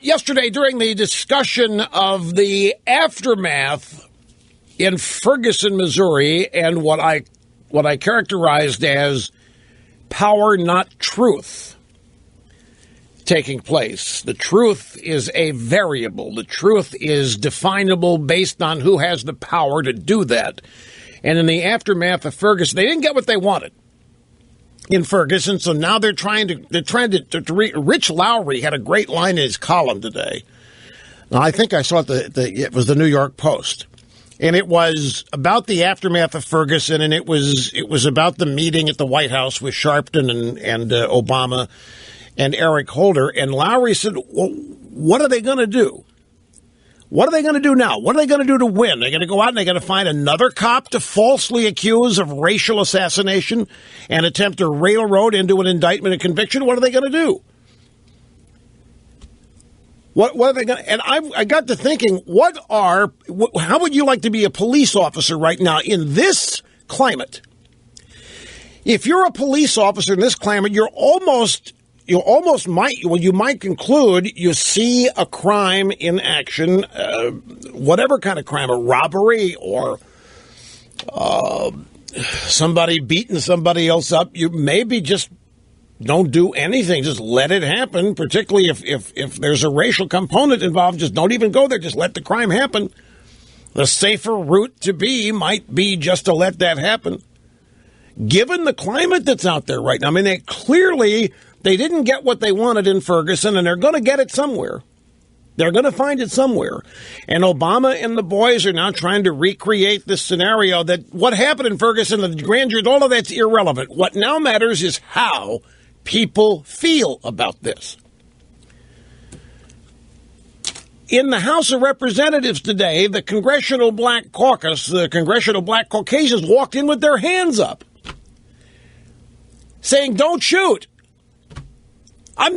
Yesterday, during the discussion of the aftermath in Ferguson, Missouri, and what I characterized as power, not truth, taking place. The truth is a variable. The truth is definable based on who has the power to do that. And in the aftermath of Ferguson, they didn't get what they wanted in Ferguson, so now they're trying to Rich Lowry had a great line in his column today. Now, I think I saw it was the New York Post, and it was about the aftermath of Ferguson, and it was about the meeting at the White House with Sharpton and Obama and Eric Holder. And Lowry said, well, what are they going to do? What are they going to do now? What are they going to do to win? They're going to go out and they're going to find another cop to falsely accuse of racial assassination and attempt to railroad into an indictment and conviction? What are they going to do? What are they going to? And I got to thinking, how would you like to be a police officer right now in this climate? If you're a police officer in this climate, you might conclude you see a crime in action, whatever kind of crime, a robbery or somebody beating somebody else up. You maybe just don't do anything. Just let it happen, particularly if there's a racial component involved. Just don't even go there. Just let the crime happen. The safer route to be might be just to let that happen. Given the climate that's out there right now, I mean, they didn't get what they wanted in Ferguson, and they're going to get it somewhere. They're going to find it somewhere. And Obama and the boys are now trying to recreate this scenario that what happened in Ferguson, the grand jury, all of that's irrelevant. What now matters is how people feel about this. In the House of Representatives today, the Congressional Black Caucus, the Congressional Black Caucasians walked in with their hands up, saying, don't shoot. I'm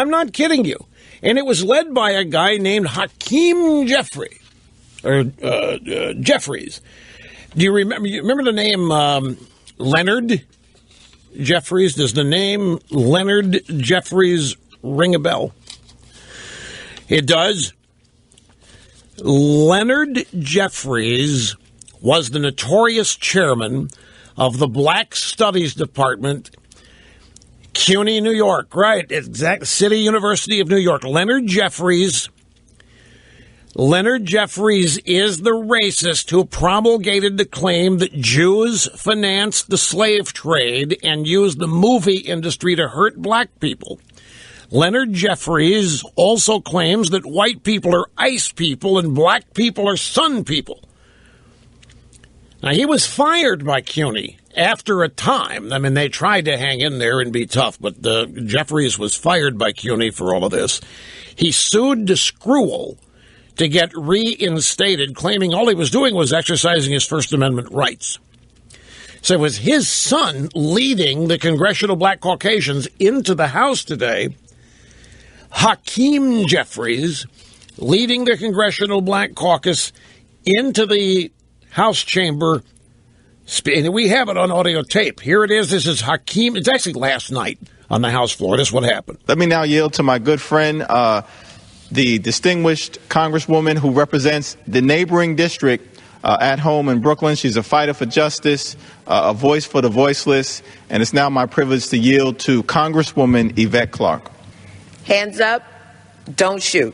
not kidding you. And it was led by a guy named Hakeem Jeffries. Do you remember the name Leonard Jeffries? Does the name Leonard Jeffries ring a bell? It does. Leonard Jeffries was the notorious chairman of the Black Studies Department, CUNY, New York, right? Exact City University of New York. Leonard Jeffries is the racist who promulgated the claim that Jews financed the slave trade and used the movie industry to hurt black people. Leonard Jeffries also claims that white people are ice people and black people are sun people. Now, he was fired by CUNY after a time. I mean, they tried to hang in there and be tough, but Jeffries was fired by CUNY for all of this. He sued DeScruel to get reinstated, claiming all he was doing was exercising his First Amendment rights. So it was his son leading the Congressional Black Caucasians into the House today. Hakeem Jeffries leading the Congressional Black Caucus into the House chamber. And we have it on audio tape. Here it is. This is Hakeem. It's actually last night on the House floor. This is what happened. Let me now yield to my good friend, the distinguished Congresswoman who represents the neighboring district at home in Brooklyn. She's a fighter for justice, a voice for the voiceless, and it's now my privilege to yield to Congresswoman Yvette Clarke. Hands up, don't shoot.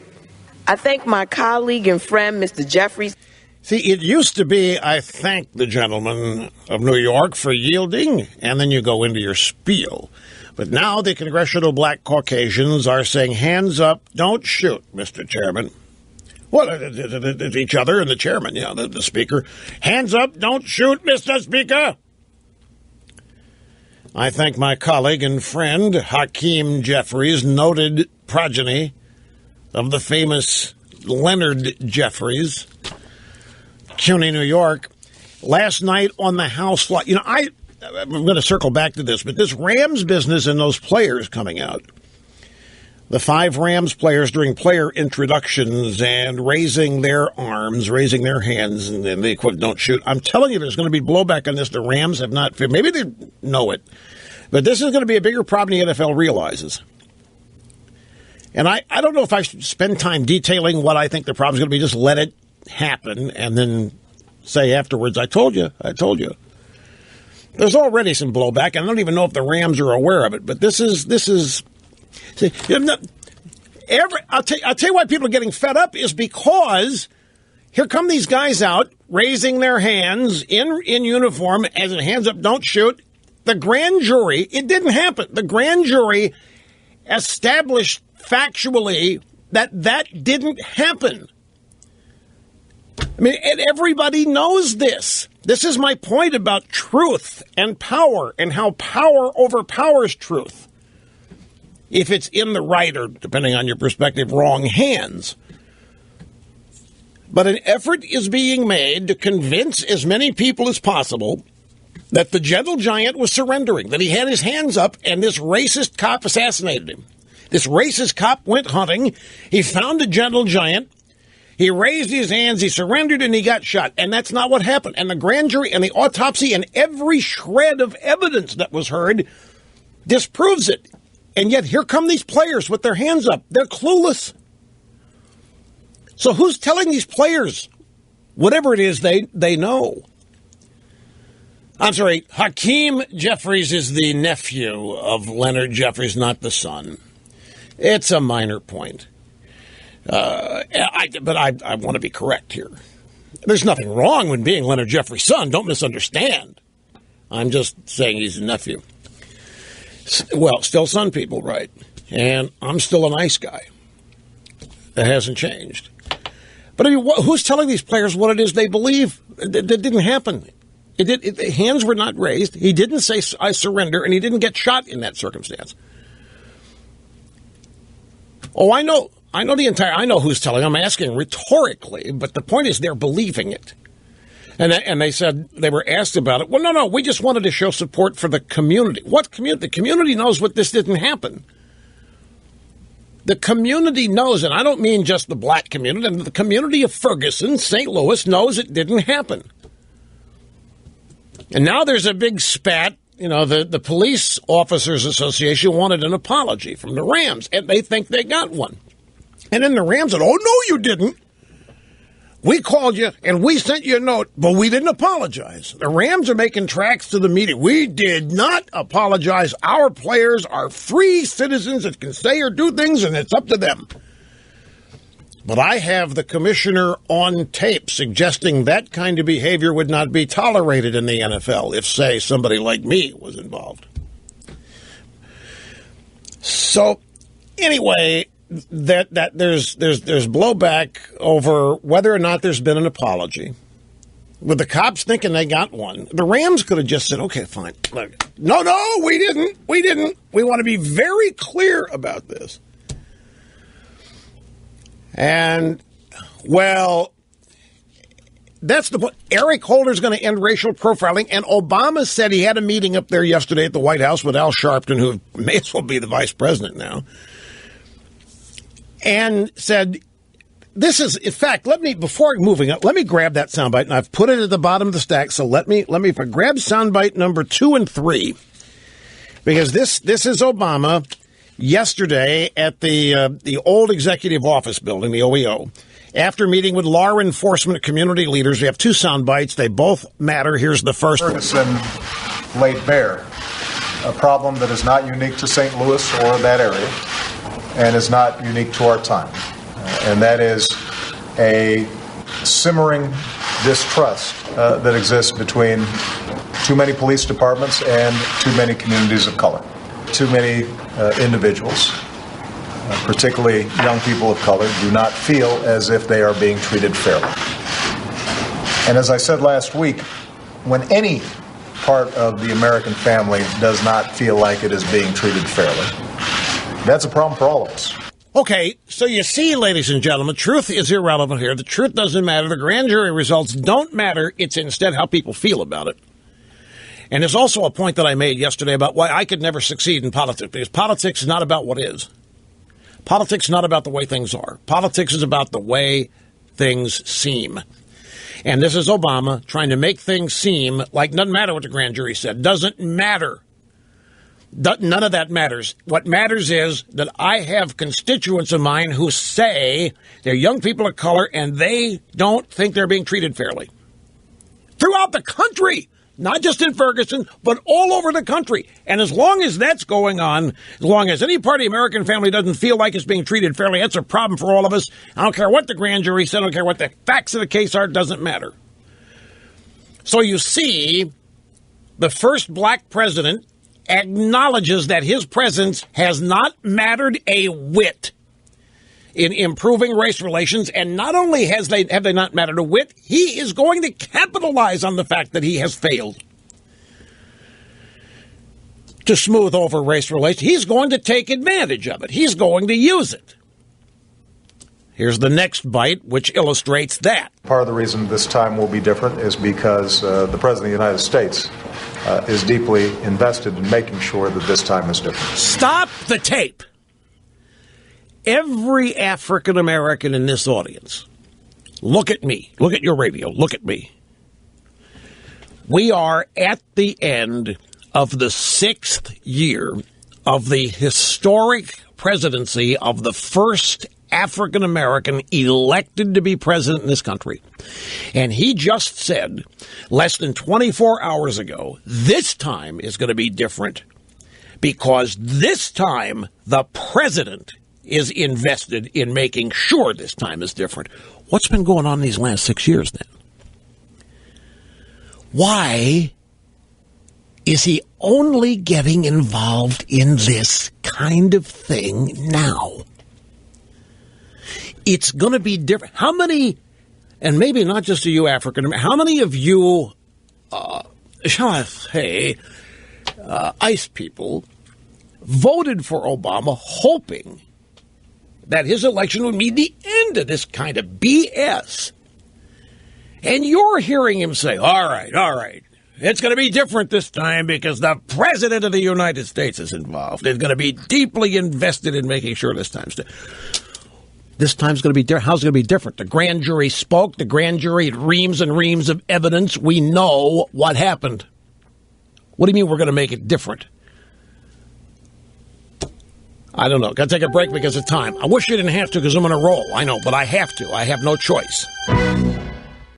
I thank my colleague and friend, Mr. Jeffries. See, it used to be, I thank the gentleman of New York for yielding, and then you go into your spiel. But now the Congressional Black Caucasians are saying, hands up, don't shoot, Mr. Chairman. Well, it's each other and the chairman, the speaker. Hands up, don't shoot, Mr. Speaker. I thank my colleague and friend, Hakeem Jeffries, noted progeny of the famous Leonard Jeffries, CUNY, New York. Last night on the House floor, I'm going to circle back to this, but this Rams business and those players coming out, the 5 Rams players during player introductions and raising their arms, raising their hands, and then they quote, don't shoot. I'm telling you, there's going to be blowback on this. The Rams have not, maybe they know it, but this is going to be a bigger problem than the NFL realizes. And I don't know if I should spend time detailing what I think the problem's going to be. Just let it happen and then say afterwards, I told you. There's already some blowback, and I don't even know if the Rams are aware of it. But this is. See, I'll tell you why people are getting fed up is because here come these guys out raising their hands in uniform, as in hands up, don't shoot. The grand jury, it didn't happen. The grand jury established factually that didn't happen. I mean, and everybody knows this. This is my point about truth and power and how power overpowers truth. If it's in the right or, depending on your perspective, wrong hands. But an effort is being made to convince as many people as possible that the gentle giant was surrendering, that he had his hands up and this racist cop assassinated him. This racist cop went hunting. He found a gentle giant. He raised his hands, he surrendered, and he got shot. And that's not what happened. And the grand jury and the autopsy and every shred of evidence that was heard disproves it. And yet here come these players with their hands up. They're clueless. So who's telling these players whatever it is they know? I'm sorry, Hakeem Jeffries is the nephew of Leonard Jeffries, not the son. It's a minor point. But I want to be correct here. There's nothing wrong with being Leonard Jeffries' son. Don't misunderstand. I'm just saying he's a nephew. Well, still son, people, right? And I'm still a nice guy. That hasn't changed. But I mean, who's telling these players what it is they believe? That didn't happen. Hands were not raised. He didn't say, I surrender, and he didn't get shot in that circumstance. Oh, I know who's telling. I'm asking rhetorically, but the point is they're believing it. And they said, they were asked about it. Well, no, we just wanted to show support for the community. What community? The community knows what this didn't happen. The community knows, and I don't mean just the black community, the community of Ferguson, St. Louis, knows it didn't happen. And now there's a big spat. You know, the Police Officers Association wanted an apology from the Rams, and they think they got one. And then the Rams said, oh, no, you didn't. We called you, and we sent you a note, but we didn't apologize. The Rams are making tracks to the media. We did not apologize. Our players are free citizens that can say or do things, and it's up to them. But I have the commissioner on tape suggesting that kind of behavior would not be tolerated in the NFL if, say, somebody like me was involved. So, anyway, that there's blowback over whether or not there's been an apology. With the cops thinking they got one, the Rams could have just said, okay, fine. No, we didn't. We want to be very clear about this. And, well, that's the point. Eric Holder's going to end racial profiling, and Obama said he had a meeting up there yesterday at the White House with Al Sharpton, who may as well be the vice president now, and said, this is, in fact, before moving up, let me grab that soundbite, and I've put it at the bottom of the stack, so let me grab soundbite number 2 and 3, because this is Obama yesterday at the old executive office building, the OEO, after meeting with law enforcement community leaders. We have 2 sound bites. They both matter. Here's the first one. Ferguson laid bare a problem that is not unique to St. Louis or that area and is not unique to our time. And that is a simmering distrust that exists between too many police departments and too many communities of color. Too many individuals, particularly young people of color, do not feel as if they are being treated fairly. And as I said last week, when any part of the American family does not feel like it is being treated fairly, that's a problem for all of us. Okay, so you see, ladies and gentlemen, truth is irrelevant here. The truth doesn't matter. The grand jury results don't matter. It's instead how people feel about it. And there's also a point that I made yesterday about why I could never succeed in politics, because politics is not about what is. Politics is not about the way things are. Politics is about the way things seem. And this is Obama trying to make things seem like, doesn't matter what the grand jury said. Doesn't matter. None of that matters. What matters is that I have constituents of mine who say they're young people of color and they don't think they're being treated fairly. Throughout the country, not just in Ferguson, but all over the country. And as long as that's going on, as long as any part of the American family doesn't feel like it's being treated fairly, that's a problem for all of us. I don't care what the grand jury said, I don't care what the facts of the case are, it doesn't matter. So you see, the first black president acknowledges that his presence has not mattered a whit in improving race relations, and not only have they not mattered a whit, he is going to capitalize on the fact that he has failed to smooth over race relations. He's going to take advantage of it. He's going to use it. Here's the next bite, which illustrates that. Part of the reason this time will be different is because the President of the United States is deeply invested in making sure that this time is different. Stop the tape. Every African American in this audience, look at me. Look at your radio. Look at me. We are at the end of the 6th year of the historic presidency of the first African American elected to be president in this country. And he just said, less than 24 hours ago, this time is going to be different because this time the president is invested in making sure this time is different. What's been going on these last 6 years then? Why is he only getting involved in this kind of thing now? It's going to be different. How many, and maybe not just to you African, how many of you, shall I say, ICE people voted for Obama hoping that his election would mean the end of this kind of BS? And you're hearing him say, all right, it's going to be different this time because the President of the United States is involved. It's going to be deeply invested in making sure this time's different. This time's going to be different. How's it going to be different? The grand jury spoke. The grand jury had reams and reams of evidence. We know what happened. What do you mean we're going to make it different? I don't know. Got to take a break because of time. I wish you didn't have to because I'm on a roll. I know, but I have to. I have no choice.